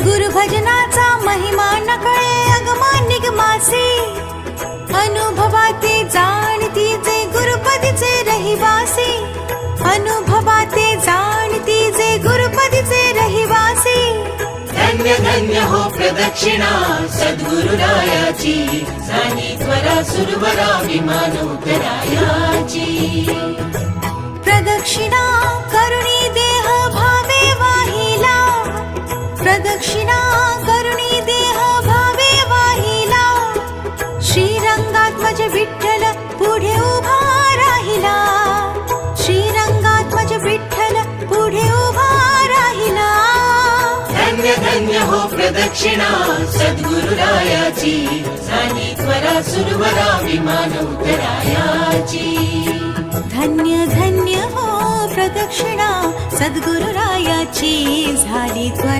गुरुभजनाचा महिमा नकळे अगमा निगमासी, अनुभवाते जाणती जे गुरुपदीचे रहिवासी, अनुभवाते जाणती जे गुरुपदीचे रहिवासी। धन्य धन्य हो प्रदक्षिणा सद्गुरुरायाची, झाली त्वरा सुरवरा विमानोत्तरायाची। प्रदक्षिणा करुणी देह भावे वाहिला, प्रदक्षिणा करुणी देह भावे वाहिला, श्रीरंगात्मज विठ्ठल पुढे उभा राहिला, श्रीरंगात्मज विठ्ठल पुढे उभा राहिला। धन्य धन्य हो प्रदक्षिणा सद्गुरुरायाची, झाली त्वरा सुरवरा विमानोत्तरायाची। धन्य धन्य हो प्रदक्षिणा सद्गुरुरायाची, झाली त्वरा